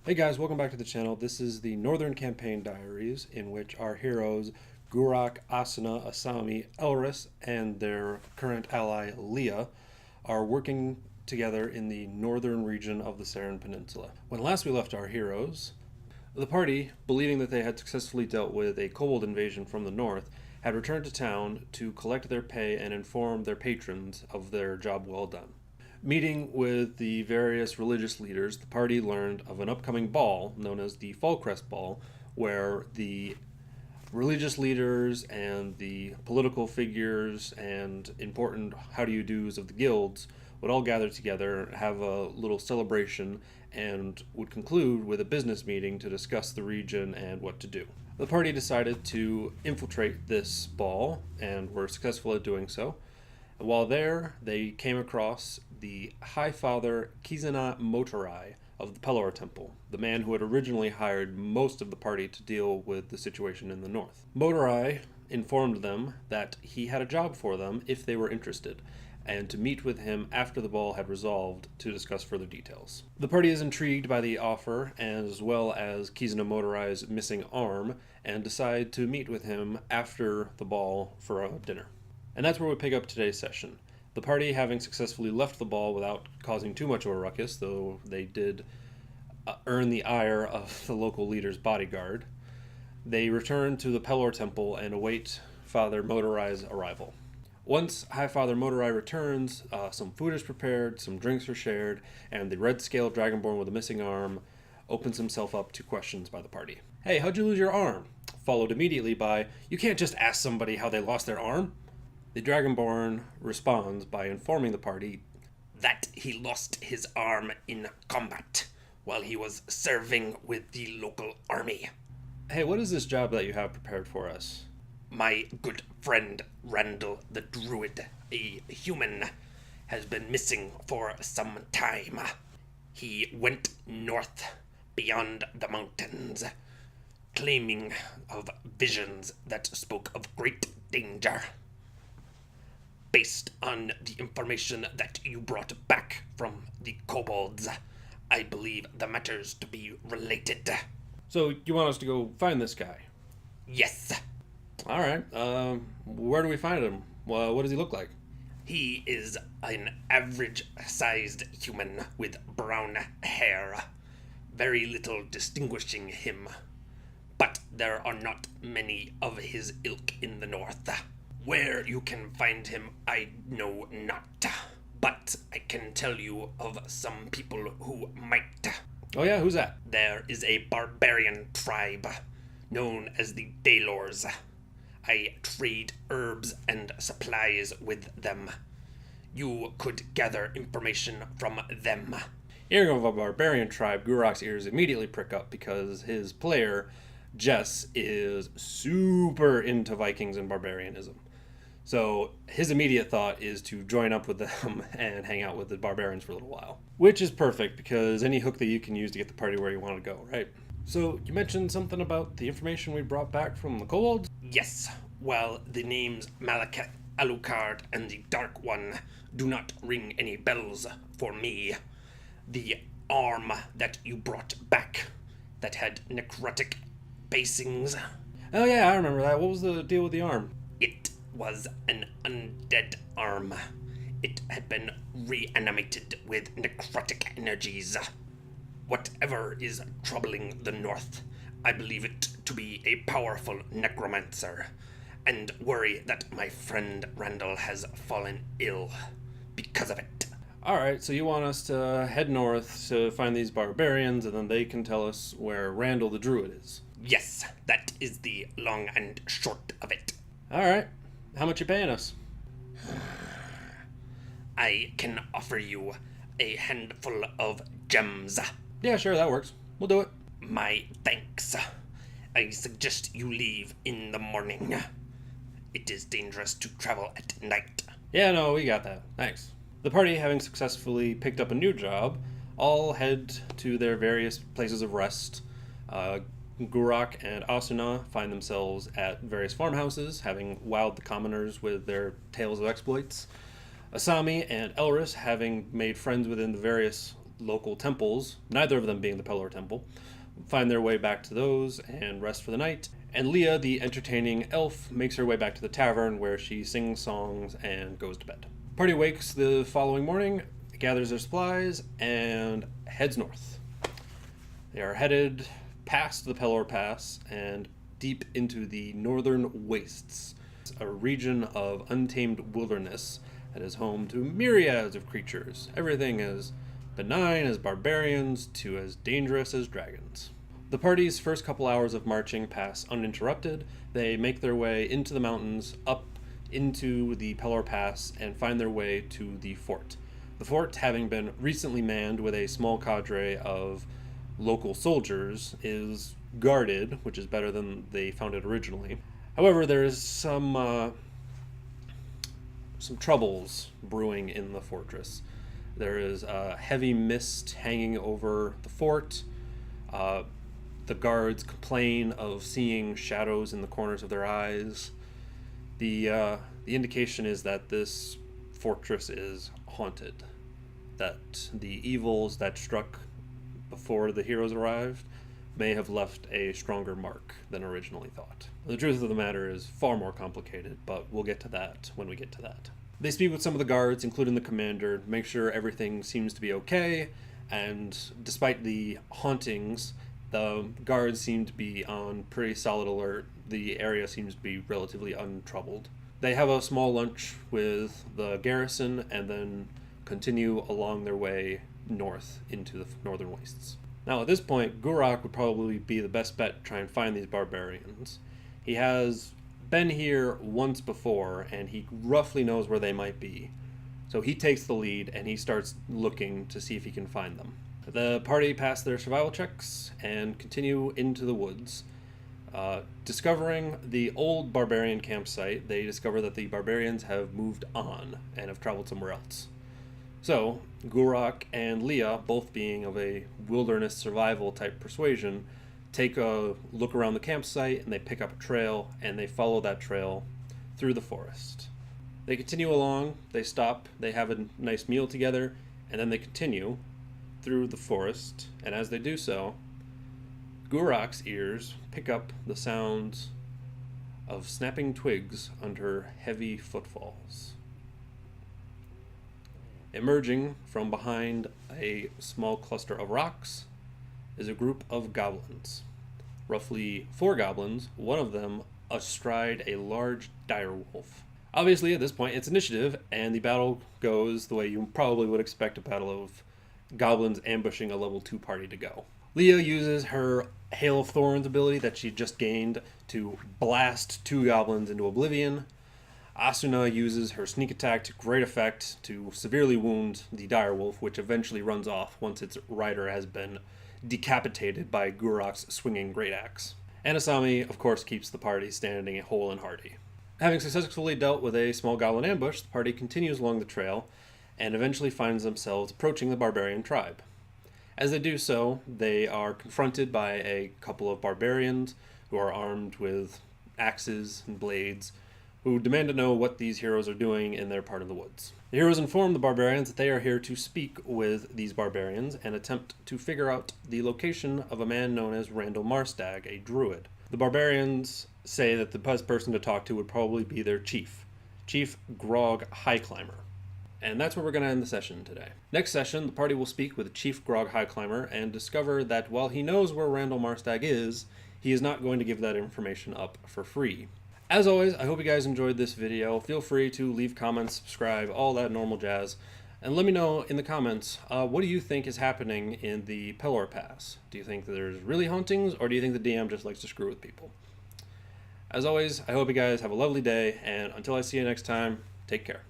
Hey guys, welcome back to the channel. This is the Northern Campaign Diaries, in which our heroes Gurak, Asuna, Asami, Elris, and their current ally Leah are working together in the northern region of the Saran Peninsula. When last we left our heroes, the party, believing that they had successfully dealt with a kobold invasion from the north, had returned to town to collect their pay and inform their patrons of their job well done. Meeting with the various religious leaders, the party learned of an upcoming ball known as the Fallcrest Ball, where the religious leaders and the political figures and important how-do-you-dos of the guilds would all gather together, have a little celebration, and would conclude with a business meeting to discuss the region and what to do. The party decided to infiltrate this ball and were successful at doing so. While there, they came across the High Father Motarai of the Pelor Temple, the man who had originally hired most of the party to deal with the situation in the north. Motarai informed them that he had a job for them if they were interested, and to meet with him after the ball had resolved to discuss further details. The party is intrigued by the offer, as well as Kizuna Motarai's missing arm, and decide to meet with him after the ball for a dinner. And that's where we pick up today's session. The party, having successfully left the ball without causing too much of a ruckus, though they did earn the ire of the local leader's bodyguard, they return to the Pelor Temple and await Father Motarai's arrival. Once High Father Motarai returns, some food is prepared, some drinks are shared, and the red-scaled dragonborn with a missing arm opens himself up to questions by the party. "Hey, how'd you lose your arm?" Followed immediately by, "You can't just ask somebody how they lost their arm." The Dragonborn responds by informing the party that he lost his arm in combat while he was serving with the local army. "Hey, what is this job that you have prepared for us?" My good friend Randall the druid, a human, has been missing for some time. He went north beyond the mountains, claiming of visions that spoke of great danger. Based on the information that you brought back from the kobolds, I believe the matters to be related. "So you want us to go find this guy?" Yes. All right. Where do we find him? Well, what does he look like? He is an average-sized human with brown hair. Very little distinguishing him. But there are not many of his ilk in the north. Where you can find him, I know not. But I can tell you of some people who might. Oh yeah, who's that? There is a barbarian tribe known as the Daylors. I trade herbs and supplies with them. You could gather information from them. Hearing of a barbarian tribe, Gurak's ears immediately prick up because his player, Jess, is super into Vikings and barbarianism. So his immediate thought is to join up with them and hang out with the barbarians for a little while. Which is perfect, because any hook that you can use to get the party where you want to go, right? So you mentioned something about the information we brought back from the kobolds? Yes, well, the names Malekith, Alucard, and the Dark One do not ring any bells for me. The arm that you brought back that had necrotic basings. Oh yeah, I remember that. What was the deal with the arm? It was an undead arm. It had been reanimated with necrotic energies. Whatever is troubling the north, I believe it to be a powerful necromancer, and worry that my friend Randall has fallen ill because of it. Alright, so you want us to head north to find these barbarians, and then they can tell us where Randall the Druid is. Yes, that is the long and short of it. Alright, how much you paying us? I can offer you a handful of gems. Yeah, sure, that works. We'll do it. My thanks. I suggest you leave in the morning. It is dangerous to travel at night. Yeah, no, we got that. Thanks. The party, having successfully picked up a new job, all head to their various places of rest. Gurak and Asuna find themselves at various farmhouses, having wowed the commoners with their tales of exploits. Asami and Elris, having made friends within the various local temples, neither of them being the Pelor Temple, find their way back to those and rest for the night. And Leah, the entertaining elf, makes her way back to the tavern where she sings songs and goes to bed. Party wakes the following morning, gathers their supplies, and heads north. They are headed past the Pelor Pass and deep into the northern wastes, a region of untamed wilderness that is home to myriads of creatures, everything as benign as barbarians to as dangerous as dragons. The party's first couple hours of marching pass uninterrupted. They make their way into the mountains, up into the Pelor Pass, and find their way to the fort. The fort, having been recently manned with a small cadre of local soldiers, is guarded, which is better than they found it originally. However, there is some troubles brewing in the fortress. There is a heavy mist hanging over the fort. The guards complain of seeing shadows in the corners of their eyes. The indication is that this fortress is haunted, that the evils that struck before the heroes arrived may have left a stronger mark than originally thought. The truth of the matter is far more complicated, but we'll get to that when we get to that. They speak with some of the guards, including the commander, make sure everything seems to be okay, and despite the hauntings, the guards seem to be on pretty solid alert. The area seems to be relatively untroubled. They have a small lunch with the garrison and then continue along their way north into the northern wastes. Now at this point, Gurak would probably be the best bet to try and find these barbarians. He has been here once before and he roughly knows where they might be. So he takes the lead and he starts looking to see if he can find them. The party pass their survival checks and continue into the woods. Discovering the old barbarian campsite, they discover that the barbarians have moved on and have traveled somewhere else. So, Gurak and Leah, both being of a wilderness survival type persuasion, take a look around the campsite and they pick up a trail and they follow that trail through the forest. They continue along, they stop, they have a nice meal together, and then they continue through the forest, and as they do so, Gurak's ears pick up the sounds of snapping twigs under heavy footfalls. Emerging from behind a small cluster of rocks is a group of goblins. Roughly 4 goblins, one of them astride a large direwolf. Obviously, at this point, it's initiative, and the battle goes the way you probably would expect a battle of goblins ambushing a level 2 party to go. Leah uses her Hail of Thorns ability that she just gained to blast 2 goblins into oblivion. Asuna uses her sneak attack to great effect to severely wound the direwolf, which eventually runs off once its rider has been decapitated by Gurak's swinging great axe. And Asami, of course, keeps the party standing whole and hearty. Having successfully dealt with a small goblin ambush, the party continues along the trail and eventually finds themselves approaching the barbarian tribe. As they do so, they are confronted by a couple of barbarians who are armed with axes and blades, who demand to know what these heroes are doing in their part of the woods. The heroes inform the barbarians that they are here to speak with these barbarians and attempt to figure out the location of a man known as Randall Marstag, a druid. The barbarians say that the best person to talk to would probably be their chief, Chief Grog Highclimber. And that's where we're going to end the session today. Next session, the party will speak with Chief Grog Highclimber and discover that while he knows where Randall Marstag is, he is not going to give that information up for free. As always, I hope you guys enjoyed this video. Feel free to leave comments, subscribe, all that normal jazz. And let me know in the comments, what do you think is happening in the Pelor Pass? Do you think there's really hauntings, or do you think the DM just likes to screw with people? As always, I hope you guys have a lovely day, and until I see you next time, take care.